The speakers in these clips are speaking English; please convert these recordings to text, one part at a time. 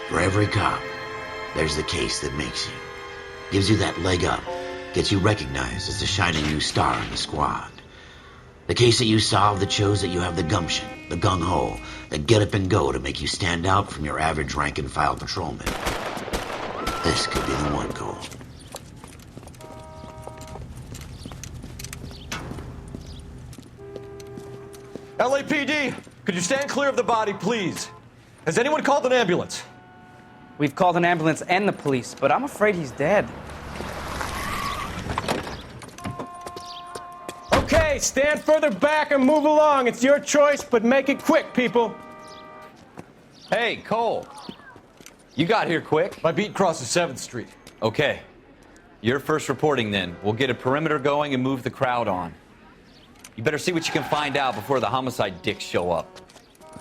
For every cop, there's the case that makes you. Gives you that leg up. Gets you recognized as the shining new star in the squad. The case that you solve that shows that you have the gumption, the gung-ho, the get up and go to make you stand out from your average rank-and-file patrolman. This could be the one, Cole. LAPD, could you stand clear of the body, please? Has anyone called an ambulance? We've called an ambulance and the police, but I'm afraid he's dead. Okay, stand further back and move along. It's your choice, but make it quick, people. Hey, Cole. You got here quick. My beat crosses 7th Street. Okay. You're first reporting then. We'll get a perimeter going and move the crowd on. You better see what you can find out before the homicide dicks show up.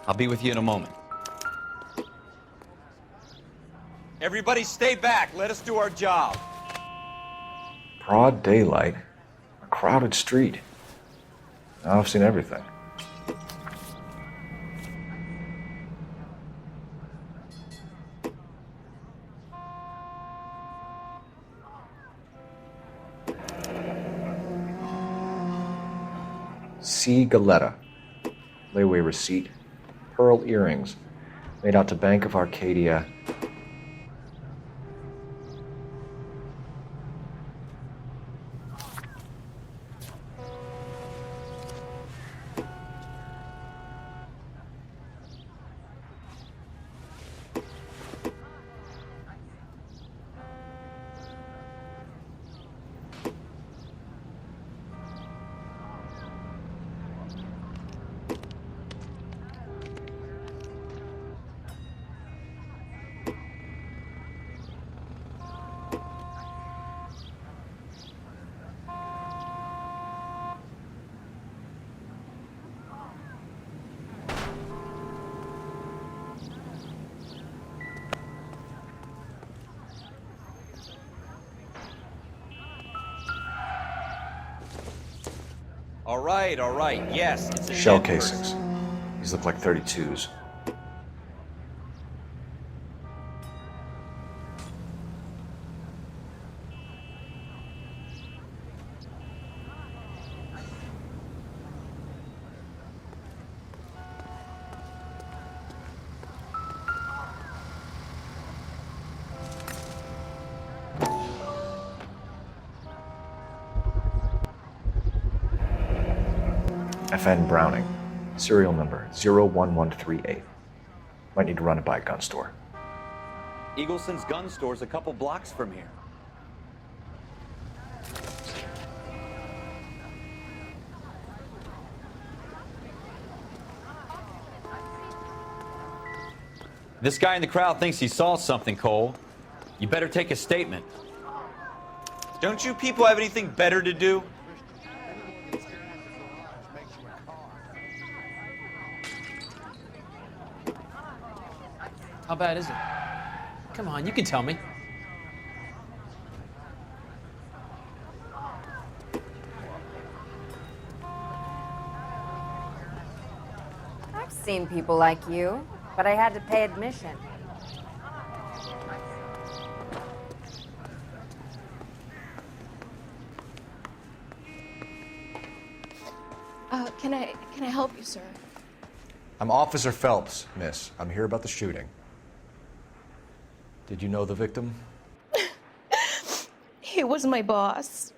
I'll be with you in a moment. Everybody stay back. Let us do our job. Broad daylight. A crowded street. Now I've seen everything. C. Galetta. Layaway receipt. Pearl earrings. Made out to Bank of Arcadia. All right, yes. It's in Shell Denver. casings. These look like 32s. FN Browning. Serial number 01138. Might need to run it by a gun store. Eagleson's gun store's a couple blocks from here. This guy in the crowd thinks he saw something, Cole. You better take a statement. Don't you people have anything better to do? How bad is it? Come on, you can tell me. I've seen people like you, but I had to pay admission. Can I help you, sir? I'm Officer Phelps, miss. I'm here about the shooting. Did you know the victim? He was my boss,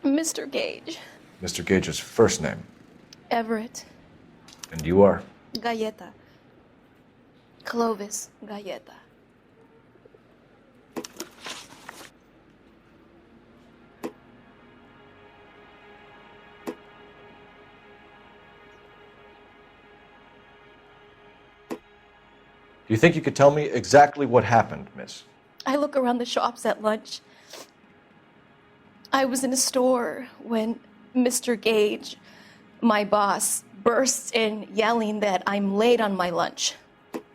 Mr. Gage. Mr. Gage's first name. Everett. And you are? Galleta. Clovis Galleta. Do you think you could tell me exactly what happened, miss? I look around the shops at lunch. I was in a store when Mr. Gage, my boss, bursts in yelling that I'm late on my lunch.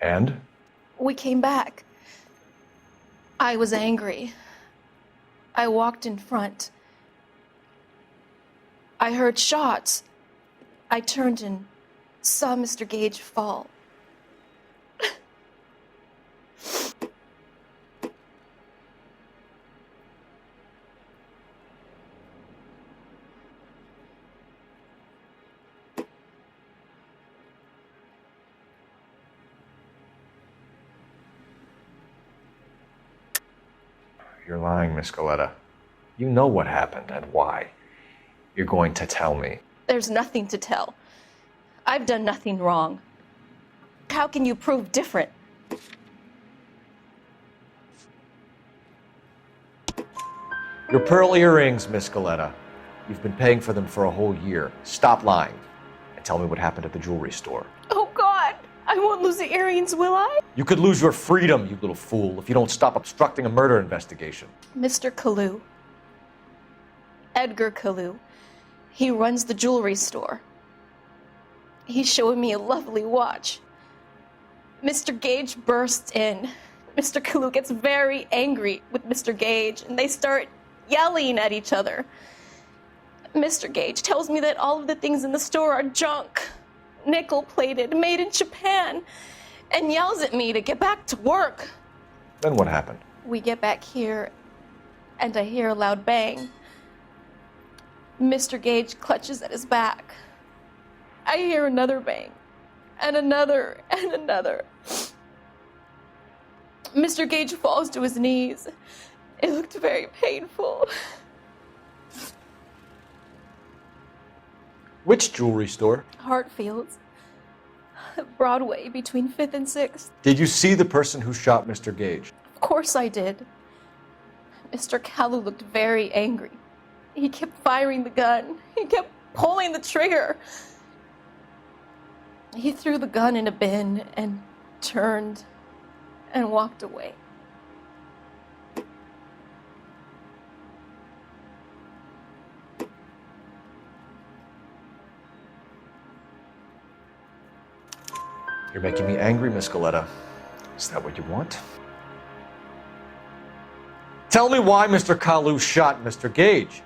And? We came back. I was angry. I walked in front. I heard shots. I turned and saw Mr. Gage fall. You're lying, Miss Goleta. You know what happened and why. You're going to tell me. There's nothing to tell. I've done nothing wrong. How can you prove different? Your pearl earrings, Miss Goleta. You've been paying for them for a whole year. Stop lying and tell me what happened at the jewelry store. Oh, God. I won't lose the earrings, will I? You could lose your freedom, you little fool, if you don't stop obstructing a murder investigation. Mr. Kalu. Edgar Kalu. He runs the jewelry store. He's showing me a lovely watch. Mr. Gage bursts in. Mr. Kalu gets very angry with Mr. Gage, and they start yelling at each other. Mr. Gage tells me that all of the things in the store are junk, nickel-plated, made in Japan, and yells at me to get back to work. Then what happened? We get back here, and I hear a loud bang. Mr. Gage clutches at his back. I hear another bang, and another, and another. Mr. Gage falls to his knees. It looked very painful. Which jewelry store? Hartfield's. Broadway, between 5th and 6th. Did you see the person who shot Mr. Gage? Of course I did. Mr. Kalu looked very angry. He kept firing the gun. He kept pulling the trigger. He threw the gun in a bin and turned and walked away. You're making me angry, Miss Goleta. Is that what you want? Tell me why Mr. Kalu shot Mr. Gage.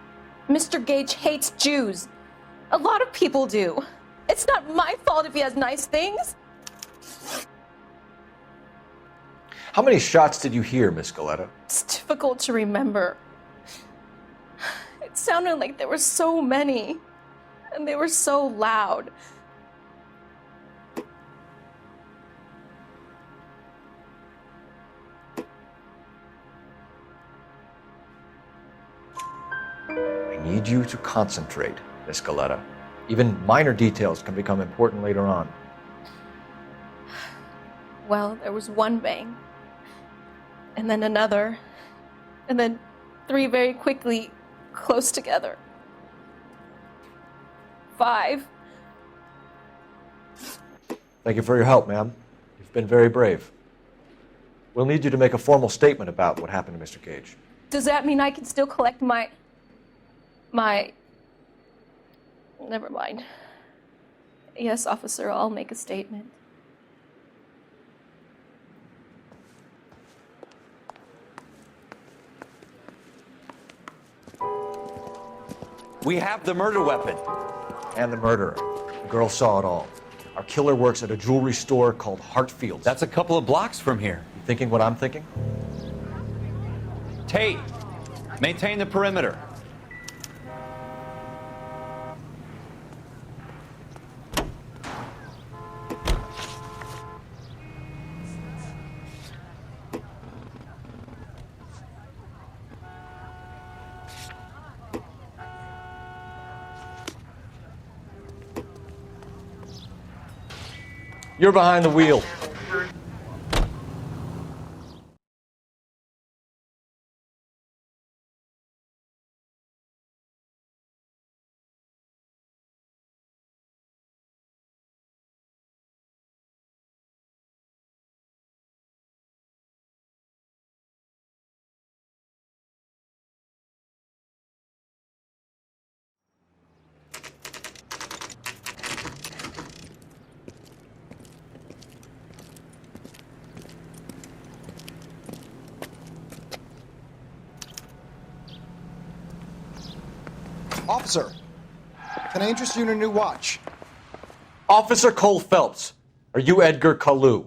Mr. Gage hates Jews. A lot of people do. It's not my fault if he has nice things. How many shots did you hear, Miss Goleta? It's difficult to remember. It sounded like there were so many, and they were so loud. I need you to concentrate, Miss Goleta. Even minor details can become important later on. Well, there was one bang, and then another, and then 3 very quickly, close together. 5. Thank you for your help, ma'am. You've been very brave. We'll need you to make a formal statement about what happened to Mr. Gage. Does that mean I can still collect my... Never mind. Yes, officer, I'll make a statement. We have the murder weapon. And the murderer. The girl saw it all. Our killer works at a jewelry store called Hartfield's. That's a couple of blocks from here. You thinking what I'm thinking? Tate, maintain the perimeter. You're behind the wheel. Officer, can I interest you in a new watch? Officer Cole Phelps, are you Edgar Kalu?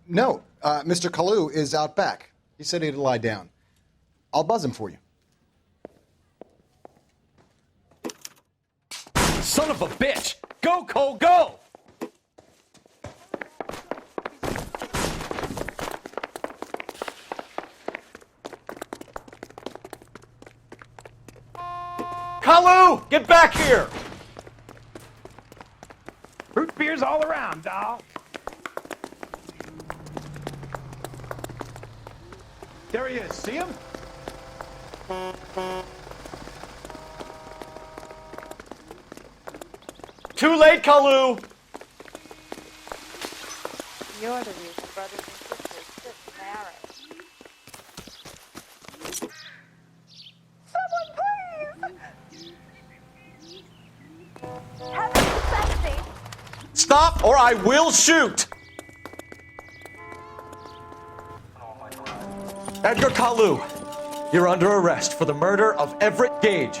No. Mr. Kalu is out back. He said he'd lie down. I'll buzz him for you. Son of a bitch! Go, Cole, go! Kalu! Get back here! Root beers all around, doll. There he is. See him? Too late, Kalu! You're the reason brothers and sisters sit married. Someone please! Heaven protect me! Stop or I will shoot! Edgar Kalu, you're under arrest for the murder of Everett Gage.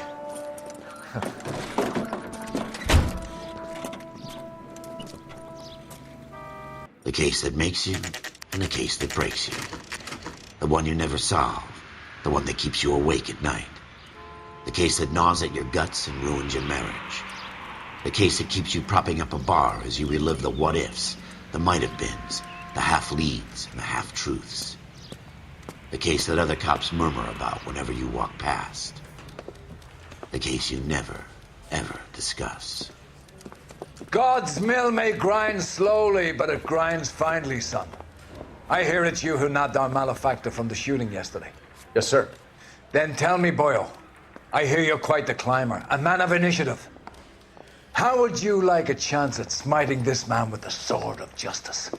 The case that makes you, and the case that breaks you. The one you never solve, the one that keeps you awake at night. The case that gnaws at your guts and ruins your marriage. The case that keeps you propping up a bar as you relive the what-ifs, the might-have-beens, the half-leads, and the half-truths. The case that other cops murmur about whenever you walk past. The case you never, ever discuss. God's mill may grind slowly, but it grinds finely, son. I hear it's you who nabbed our malefactor from the shooting yesterday. Yes, sir. Then tell me, boyo, I hear you're quite the climber, a man of initiative. How would you like a chance at smiting this man with the sword of justice?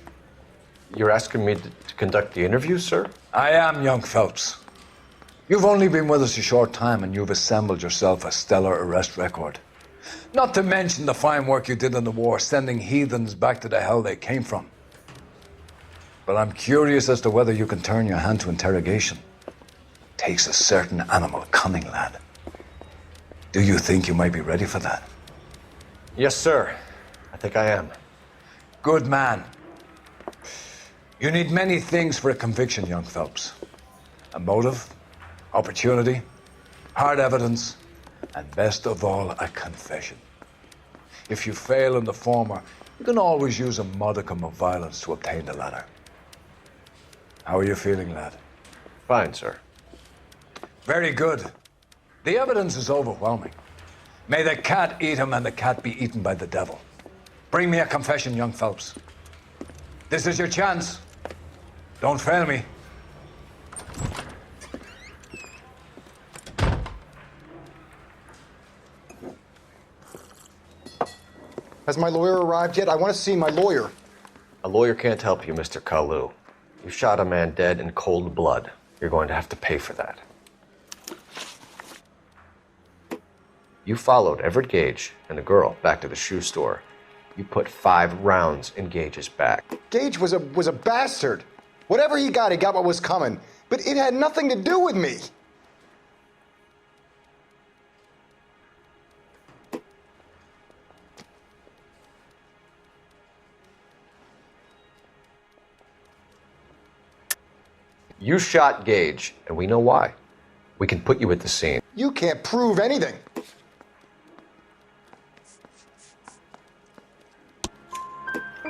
You're asking me to conduct the interview, sir? I am, young Phelps. You've only been with us a short time and you've assembled yourself a stellar arrest record. Not to mention the fine work you did in the war, sending heathens back to the hell they came from. But I'm curious as to whether you can turn your hand to interrogation. Takes a certain animal cunning, lad. Do you think you might be ready for that? Yes, sir. I think I am. Good man. You need many things for a conviction, young Phelps. A motive, opportunity, hard evidence, and best of all, a confession. If you fail in the former, you can always use a modicum of violence to obtain the latter. How are you feeling, lad? Fine, sir. Very good. The evidence is overwhelming. May the cat eat him and the cat be eaten by the devil. Bring me a confession, young Phelps. This is your chance. Don't fail me. Has my lawyer arrived yet? I want to see my lawyer. A lawyer can't help you, Mr. Kalu. You shot a man dead in cold blood. You're going to have to pay for that. You followed Everett Gage and the girl back to the shoe store. You put 5 rounds in Gage's back. Gage was a bastard. Whatever he got what was coming. But it had nothing to do with me. You shot Gage, and we know why. We can put you at the scene. You can't prove anything.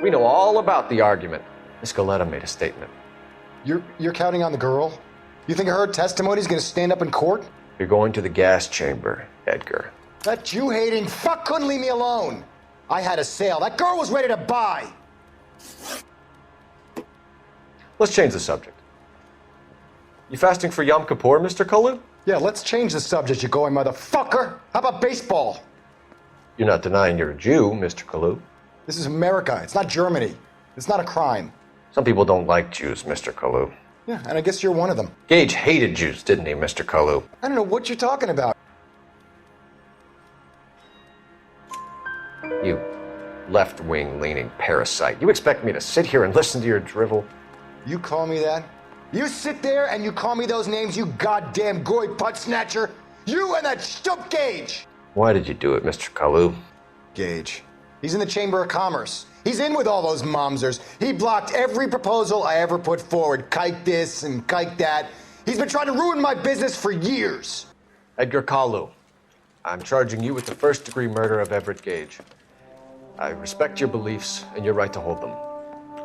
We know all about the argument. Miss Galetta made a statement. You're counting on the girl? You think her testimony is going to stand up in court? You're going to the gas chamber, Edgar. That Jew-hating fuck couldn't leave me alone. I had a sale. That girl was ready to buy. Let's change the subject. You fasting for Yom Kippur, Mr. Kalu? Yeah, let's change the subject, you going motherfucker. How about baseball? You're not denying you're a Jew, Mr. Kalu. This is America. It's not Germany. It's not a crime. Some people don't like Jews, Mr. Kalu. Yeah, and I guess you're one of them. Gage hated Jews, didn't he, Mr. Kalu? I don't know what you're talking about. You left-wing leaning parasite. You expect me to sit here and listen to your drivel? You call me that? You sit there and you call me those names, you goddamn goy putt snatcher? You and that shtup Gage! Why did you do it, Mr. Kalu? Gage. He's in the Chamber of Commerce. He's in with all those momsers. He blocked every proposal I ever put forward. Kike this and kike that. He's been trying to ruin my business for years. Edgar Kalu, I'm charging you with the first-degree murder of Everett Gage. I respect your beliefs and your right to hold them.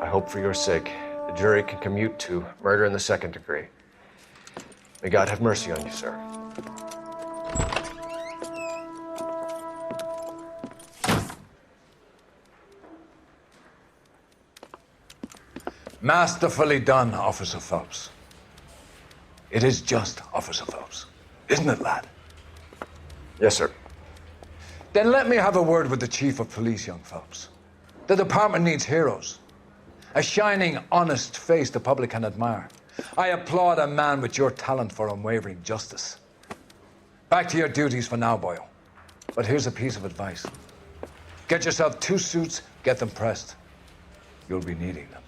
I hope for your sake the jury can commute to murder in the second degree. May God have mercy on you, sir. Masterfully done, Officer Phelps. It is just Officer Phelps. Isn't it, lad? Yes, sir. Then let me have a word with the Chief of Police, young Phelps. The department needs heroes. A shining, honest face the public can admire. I applaud a man with your talent for unwavering justice. Back to your duties for now, Boyle. But here's a piece of advice. Get yourself 2 suits, get them pressed. You'll be needing them.